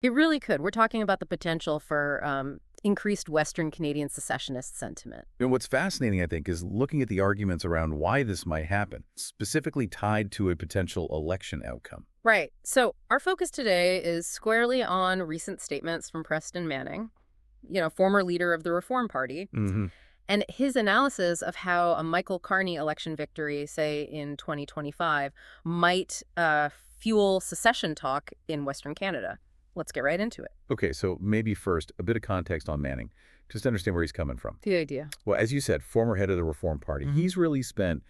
It really could. We're talking about the potential for increased Western Canadian secessionist sentiment. And what's fascinating, I think, is looking at the arguments around why this might happen, specifically tied to a potential election outcome. Right. So our focus today is squarely on recent statements from Preston Manning, former leader of the Reform Party, and his analysis of how a Michael Carney election victory, say in 2025, might fuel secession talk in Western Canada. Let's get right into it. Okay, so maybe first, a bit of context on Manning, just to understand where he's coming from. The idea. Well, as you said, former head of the Reform Party. He's really spent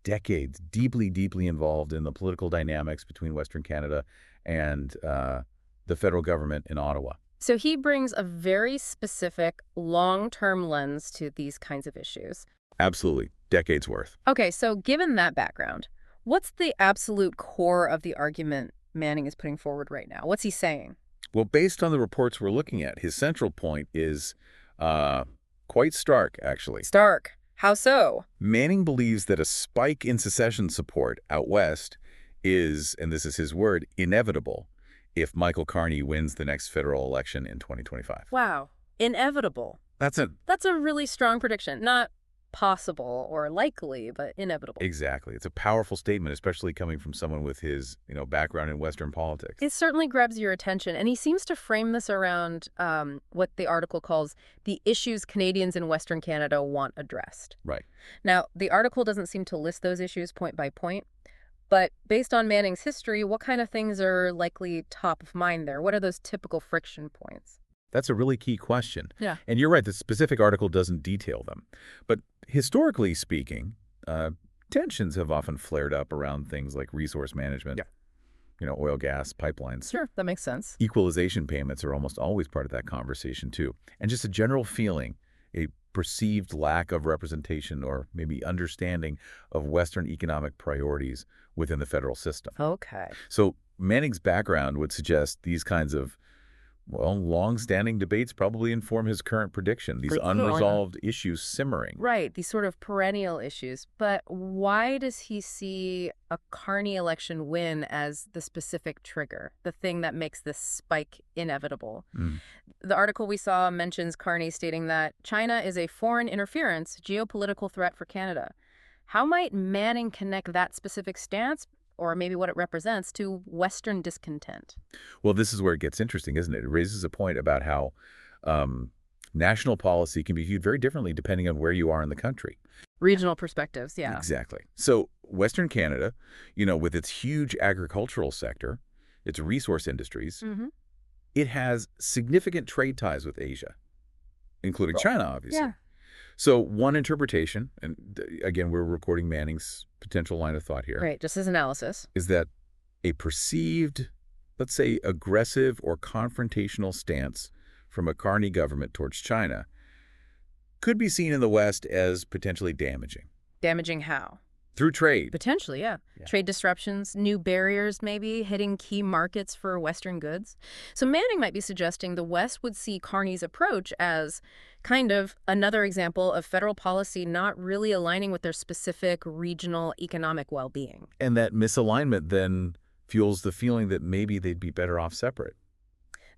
decades deeply, deeply involved in the political dynamics between Western Canada and the federal government in Ottawa. So he brings a very specific long-term lens to these kinds of issues. Absolutely. Decades worth. Okay, so given that background, what's the absolute core of the argument Manning is putting forward right now? What's he saying? Well, based on the reports we're looking at, his central point is quite stark, actually. Stark. How so? Manning believes that a spike in secession support out west is, and this is his word, inevitable if Michael Carney wins the next federal election in 2025. Wow. Inevitable. That's a really strong prediction. Not possible or likely, but inevitable. Exactly. It's a powerful statement, especially coming from someone with his, background in Western politics. It certainly grabs your attention, and he seems to frame this around what the article calls the issues Canadians in Western Canada want addressed. Right. Now, the article doesn't seem to list those issues point by point, but based on Manning's history, what kind of things are likely top of mind there? What are those typical friction points? That's a really key question. Yeah. And you're right, the specific article doesn't detail them. But historically speaking, tensions have often flared up around things like resource management, oil, gas, pipelines. Sure, that makes sense. Equalization payments are almost always part of that conversation, too. And just a general feeling, a perceived lack of representation or maybe understanding of Western economic priorities within the federal system. Okay. So Manning's background would suggest these kinds of long-standing debates probably inform his current prediction, these unresolved issues simmering. Right, these sort of perennial issues. But why does he see a Carney election win as the specific trigger, the thing that makes this spike inevitable? The article we saw mentions Carney stating that China is a foreign interference geopolitical threat for Canada. How might Manning connect that specific stance, or maybe what it represents, to Western discontent? Well, this is where it gets interesting, isn't it? It raises a point about how national policy can be viewed very differently depending on where you are in the country. Regional perspectives, yeah. Exactly. So Western Canada, with its huge agricultural sector, its resource industries, it has significant trade ties with Asia, including China, obviously. Yeah. So one interpretation, and again, we're recording Manning's potential line of thought here. Right, just as analysis. Is that a perceived, let's say, aggressive or confrontational stance from a Carney government towards China could be seen in the West as potentially damaging. Damaging how? Through trade. Potentially, yeah. Trade disruptions, new barriers maybe, hitting key markets for Western goods. So Manning might be suggesting the West would see Carney's approach as kind of another example of federal policy not really aligning with their specific regional economic well-being. And that misalignment then fuels the feeling that maybe they'd be better off separate.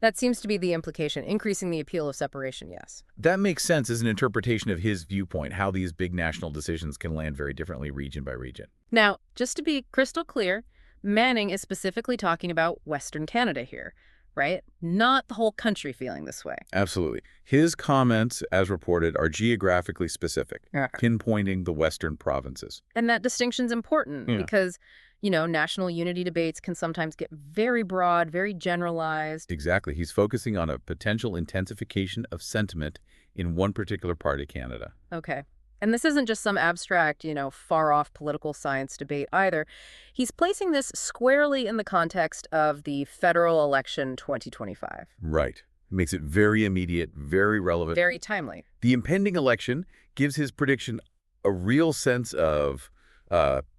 That seems to be the implication, increasing the appeal of separation, yes. That makes sense as an interpretation of his viewpoint, how these big national decisions can land very differently region by region. Now, just to be crystal clear, Manning is specifically talking about Western Canada here, right? Not the whole country feeling this way. Absolutely. His comments, as reported, are geographically specific, pinpointing the Western provinces. And that distinction's important because national unity debates can sometimes get very broad, very generalized. Exactly. He's focusing on a potential intensification of sentiment in one particular part of Canada. Okay. And this isn't just some abstract, far-off political science debate either. He's placing this squarely in the context of the federal election 2025. Right. Makes it very immediate, very relevant. Very timely. The impending election gives his prediction a real sense of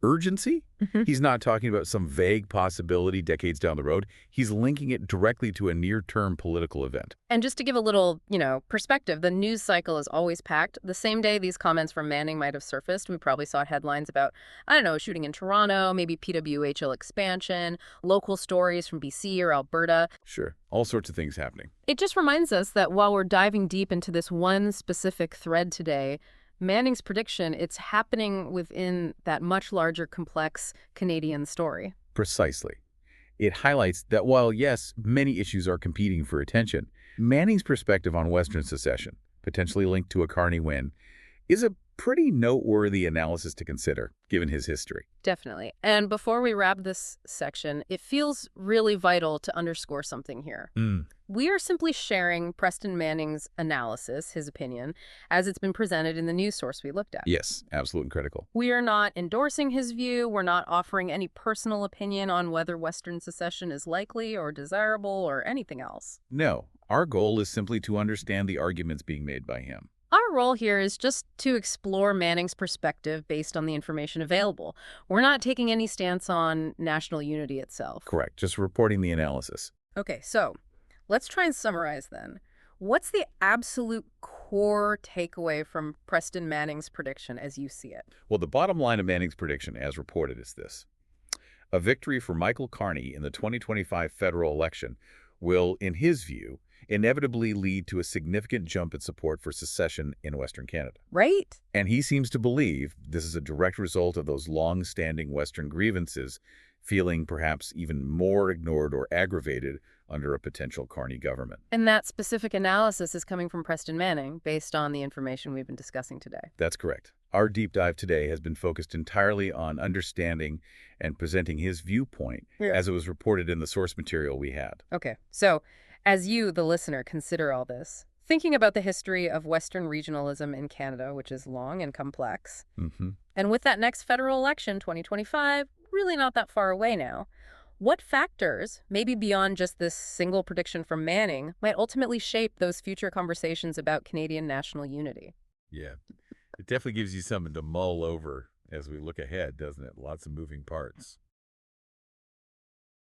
urgency. He's not talking about some vague possibility decades down the road. He's linking it directly to a near-term political event. And just to give a little, perspective, the news cycle is always packed. The same day these comments from Manning might have surfaced, we probably saw headlines about, I don't know, shooting in Toronto, maybe PWHL expansion, local stories from BC or Alberta. Sure. All sorts of things happening. It just reminds us that while we're diving deep into this one specific thread today, Manning's prediction, it's happening within that much larger, complex Canadian story. Precisely. It highlights that while, yes, many issues are competing for attention, Manning's perspective on Western secession, potentially linked to a Carney win, is a pretty noteworthy analysis to consider, given his history. Definitely. And before we wrap this section, it feels really vital to underscore something here. We are simply sharing Preston Manning's analysis, his opinion, as it's been presented in the news source we looked at. Yes, absolutely and critical. We are not endorsing his view. We're not offering any personal opinion on whether Western secession is likely or desirable or anything else. No, our goal is simply to understand the arguments being made by him. Our role here is just to explore Manning's perspective based on the information available. We're not taking any stance on national unity itself. Correct. Just reporting the analysis. Okay, so let's try and summarize then. What's the absolute core takeaway from Preston Manning's prediction as you see it? Well, the bottom line of Manning's prediction, as reported, is this. A victory for Michael Carney in the 2025 federal election will, in his view, inevitably lead to a significant jump in support for secession in Western Canada. Right. And he seems to believe this is a direct result of those long-standing Western grievances feeling perhaps even more ignored or aggravated under a potential Carney government. And that specific analysis is coming from Preston Manning based on the information we've been discussing today. That's correct. Our deep dive today has been focused entirely on understanding and presenting his viewpoint as it was reported in the source material we had. Okay, so as you, the listener, consider all this, thinking about the history of Western regionalism in Canada, which is long and complex, and with that next federal election, 2025, really not that far away now, what factors, maybe beyond just this single prediction from Manning, might ultimately shape those future conversations about Canadian national unity? Yeah, it definitely gives you something to mull over as we look ahead, doesn't it? Lots of moving parts.